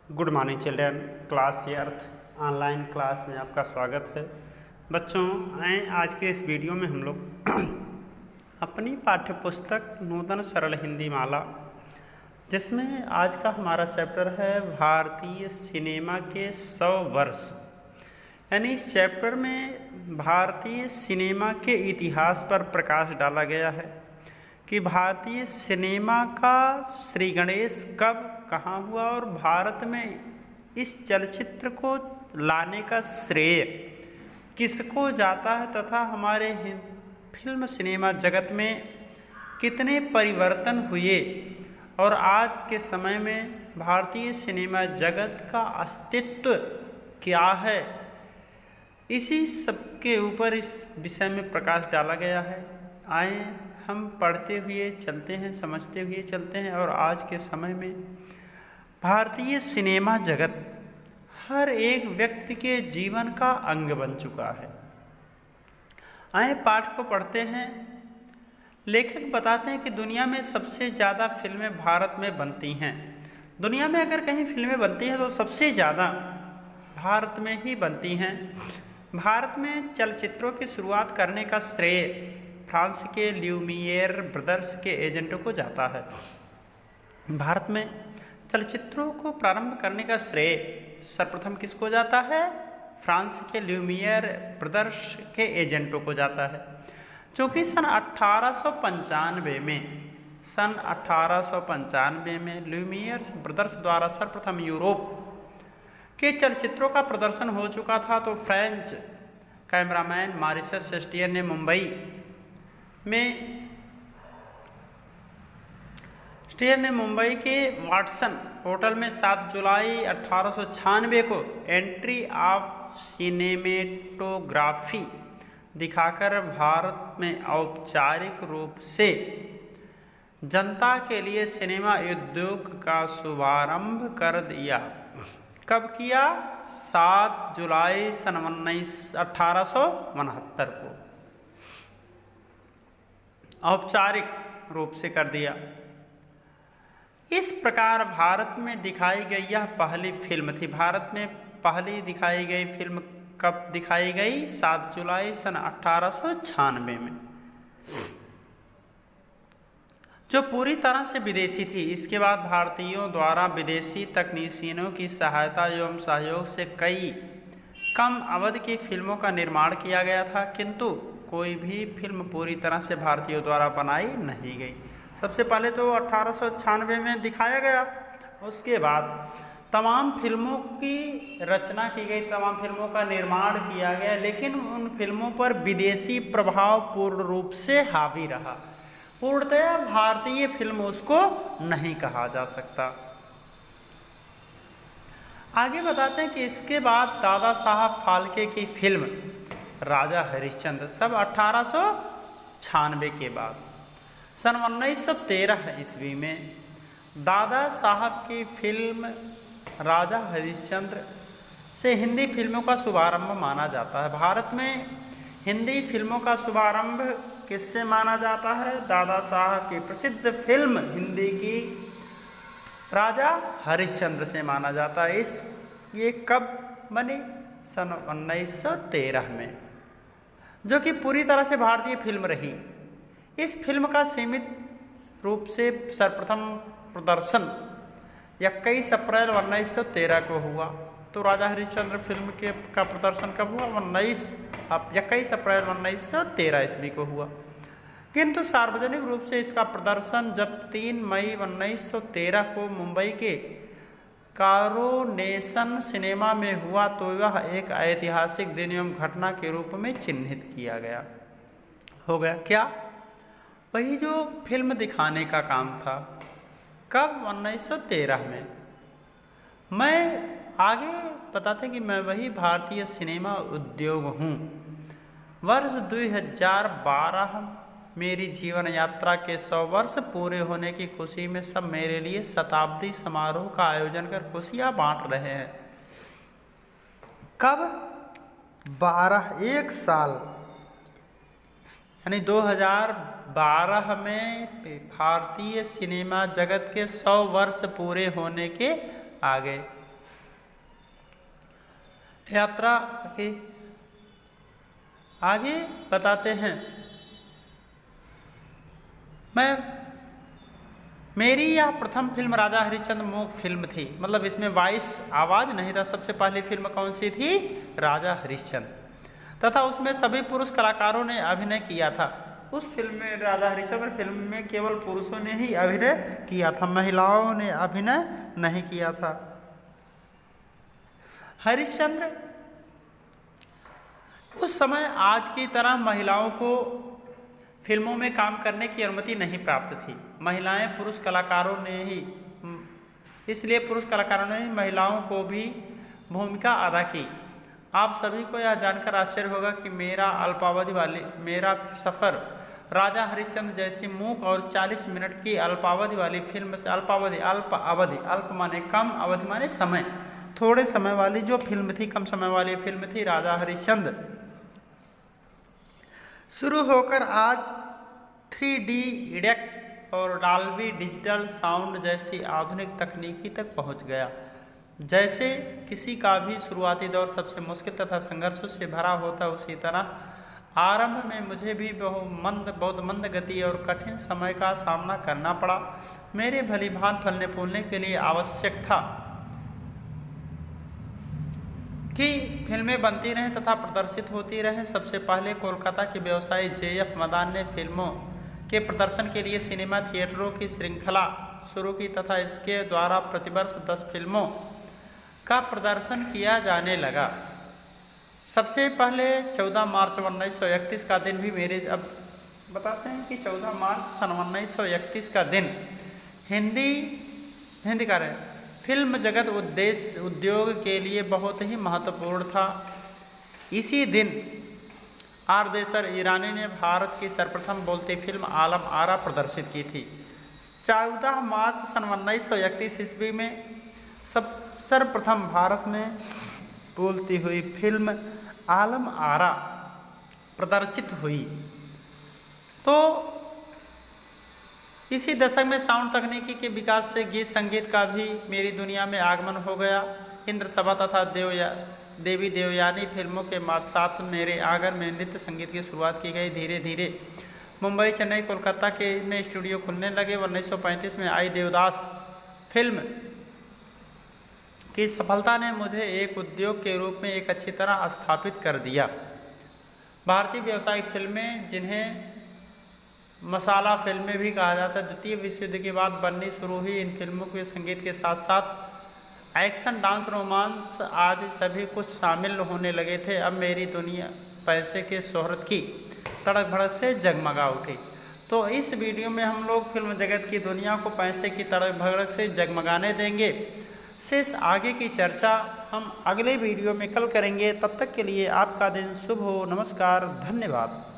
Good morning children. Class अर्थ online class में आपका स्वागत है। बच्चों, आए आज के इस वीडियो में हम लोग अपनी पाठ्यपुस्तक नूतन सरल हिंदी माला, जिसमें आज का हमारा चैप्टर है भारतीय सिनेमा के 100 वर्ष। यानी इस चैप्टर में भारतीय सिनेमा के इतिहास पर प्रकाश डाला गया है कि भारतीय सिनेमा का श्री गणेश कब कहाँ हुआ और भारत में इस चलचित्र को लाने का श्रेय किसको जाता है तथा हमारे फिल्म सिनेमा जगत में कितने परिवर्तन हुए और आज के समय में भारतीय सिनेमा जगत का अस्तित्व क्या है, इसी सब के ऊपर इस विषय में प्रकाश डाला गया है। आए हम पढ़ते हुए चलते हैं, समझते हुए चलते हैं और आज के समय में भारतीय सिनेमा जगत हर एक व्यक्ति के जीवन का अंग बन चुका है। आए पाठ को पढ़ते हैं। लेखक बताते हैं कि दुनिया में सबसे ज़्यादा फिल्में भारत में बनती हैं। दुनिया में अगर कहीं फिल्में बनती हैं तो सबसे ज़्यादा भारत में ही बनती हैं। भारत में चलचित्रों की शुरुआत करने का श्रेय फ्रांस के ल्यूमियर ब्रदर्स के एजेंटों को जाता है। भारत में चलचित्रों को प्रारंभ करने का श्रेय सर्वप्रथम किसको जाता है? फ्रांस के ल्यूमियर ब्रदर्स के एजेंटों को जाता है, क्योंकि सन 1895 में ल्यूमियर ब्रदर्स द्वारा सर्वप्रथम यूरोप के चलचित्रों का प्रदर्शन हो चुका था। तो फ्रेंच कैमरामैन मॉरिस सेस्टियर ने मुंबई के वाटसन होटल में 7 जुलाई 1896 को एंट्री ऑफ सिनेमेटोग्राफी दिखाकर भारत में औपचारिक रूप से जनता के लिए सिनेमा उद्योग का शुभारंभ कर दिया। कब किया? 7 जुलाई सन 1869 को औपचारिक रूप से कर दिया। इस प्रकार भारत में दिखाई गई यह पहली फिल्म थी। भारत में पहली दिखाई गई फिल्म कब दिखाई गई? 7 जुलाई सन 1896 में, जो पूरी तरह से विदेशी थी। इसके बाद भारतीयों द्वारा विदेशी तकनीशियनों की सहायता एवं सहयोग से कई कम अवधि की फिल्मों का निर्माण किया गया था, किंतु कोई भी फिल्म पूरी तरह से भारतीयों द्वारा बनाई नहीं गई। सबसे पहले तो 1896 में दिखाया गया, उसके बाद तमाम फिल्मों की रचना की गई, तमाम फिल्मों का निर्माण किया गया, लेकिन उन फिल्मों पर विदेशी प्रभाव पूर्ण रूप से हावी रहा। पूर्णतया भारतीय फिल्म उसको नहीं कहा जा सकता। आगे बताते हैं कि इसके बाद दादा साहब फाल्के की फिल्म राजा हरिश्चंद्र सब 1896 के बाद सन 1913 ईस्वी में दादा साहब की फिल्म राजा हरिश्चंद्र से हिंदी फिल्मों का शुभारंभ माना जाता है। भारत में हिंदी फिल्मों का शुभारंभ किससे माना जाता है? दादा साहब की प्रसिद्ध फिल्म हिंदी की राजा हरिश्चंद्र से माना जाता है। ये कब बनी? सन 1913 में, जो कि पूरी तरह से भारतीय फिल्म रही। इस फिल्म का सीमित रूप से सर्वप्रथम प्रदर्शन 21 अप्रैल 1913 को हुआ। तो राजा हरिश्चंद्र फिल्म का प्रदर्शन कब हुआ? 21 अप्रैल 1913 ईस्वी को हुआ, किंतु सार्वजनिक रूप से इसका प्रदर्शन जब 3 मई 1913 को मुंबई के कारोनेशन सिनेमा में हुआ, तो यह एक ऐतिहासिक दिन एवं घटना के रूप में चिन्हित किया गया। हो गया क्या? वही जो फिल्म दिखाने का काम था। कब? 1913 में। मैं आगे बताते कि मैं वही भारतीय सिनेमा उद्योग हूँ। वर्ष 2012 मेरी जीवन यात्रा के 100 वर्ष पूरे होने की खुशी में सब मेरे लिए शताब्दी समारोह का आयोजन कर खुशियाँ बांट रहे हैं। कब? 1 साल यानी 2012 में भारतीय सिनेमा जगत के 100 वर्ष पूरे होने के आ गए। यात्रा के आगे बताते हैं। मेरी यह प्रथम फिल्म राजा हरिश्चंद्र मूक फिल्म थी, मतलब इसमें वॉइस आवाज़ नहीं था। सबसे पहली फिल्म कौन सी थी? राजा हरिश्चंद्र। तथा उसमें सभी पुरुष कलाकारों ने अभिनय किया था। उस फिल्म में, राजा हरिश्चंद्र फिल्म में, केवल पुरुषों ने ही अभिनय किया था, महिलाओं ने अभिनय नहीं किया था। हरिश्चंद्र उस समय आज की तरह महिलाओं को फिल्मों में काम करने की अनुमति नहीं प्राप्त थी। महिलाएं पुरुष कलाकारों ने ही, इसलिए पुरुष कलाकारों ने महिलाओं को भी भूमिका अदा की। आप सभी को यह जानकर आश्चर्य होगा कि मेरा सफ़र राजा हरिश्चंद्र जैसी मूक और 40 मिनट की अल्पावधि वाली फिल्म से, अल्प माने कम, अवधि माने समय, थोड़े समय वाली जो फिल्म थी, कम समय वाली फिल्म थी राजा हरिश्चंद्र, शुरू होकर आज 3D इडेक्ट और डॉल्बी डिजिटल साउंड जैसी आधुनिक तकनीकी तक पहुंच गया। जैसे किसी का भी शुरुआती दौर सबसे मुश्किल तथा संघर्षों से भरा होता, उसी तरह आरंभ में मुझे भी बहुत मंद गति और कठिन समय का सामना करना पड़ा। मेरे भली भांति फलने फूलने के लिए आवश्यक था कि फिल्में बनती रहें तथा प्रदर्शित होती रहें। सबसे पहले कोलकाता के व्यवसायी JF मदान ने फिल्मों के प्रदर्शन के लिए सिनेमा थिएटरों की श्रृंखला शुरू की तथा इसके द्वारा प्रतिवर्ष 10 फिल्मों का प्रदर्शन किया जाने लगा। सबसे पहले 14 मार्च 1931 का दिन भी अब बताते हैं कि 14 मार्च सन 1931 का दिन हिंदी का फिल्म जगत उद्योग के लिए बहुत ही महत्वपूर्ण था। इसी दिन आरदेसर ईरानी ने भारत की सर्वप्रथम बोलती फिल्म आलम आरा प्रदर्शित की थी। 14 मार्च सन 1931 ईस्वी में सर्वप्रथम भारत में बोलती हुई फिल्म आलम आरा प्रदर्शित हुई। तो इसी दशक में साउंड तकनीकी के विकास से गीत संगीत का भी मेरी दुनिया में आगमन हो गया। इंद्रसभा तथा देवी देवयानी फिल्मों के साथ मेरे आंगन में नृत्य संगीत की शुरुआत की गई। धीरे धीरे मुंबई, चेन्नई, कोलकाता में स्टूडियो खुलने लगे। 1935 में आई देवदास फिल्म की सफलता ने मुझे एक उद्योग के रूप में एक अच्छी तरह स्थापित कर दिया। भारतीय व्यावसायिक फिल्में, जिन्हें मसाला फिल्में भी कहा जाता है, द्वितीय विश्व युद्ध के बाद बननी शुरू हुई। इन फिल्मों के संगीत के साथ साथ एक्शन, डांस, रोमांस आदि सभी कुछ शामिल होने लगे थे। अब मेरी दुनिया पैसे के शोहरत की तड़क भड़क से जगमगा उठी। तो इस वीडियो में हम लोग फिल्म जगत की दुनिया को पैसे की तड़क भड़क से जगमगाने देंगे। शेष आगे की चर्चा हम अगले वीडियो में कल करेंगे। तब तक के लिए आपका दिन शुभ हो। नमस्कार, धन्यवाद।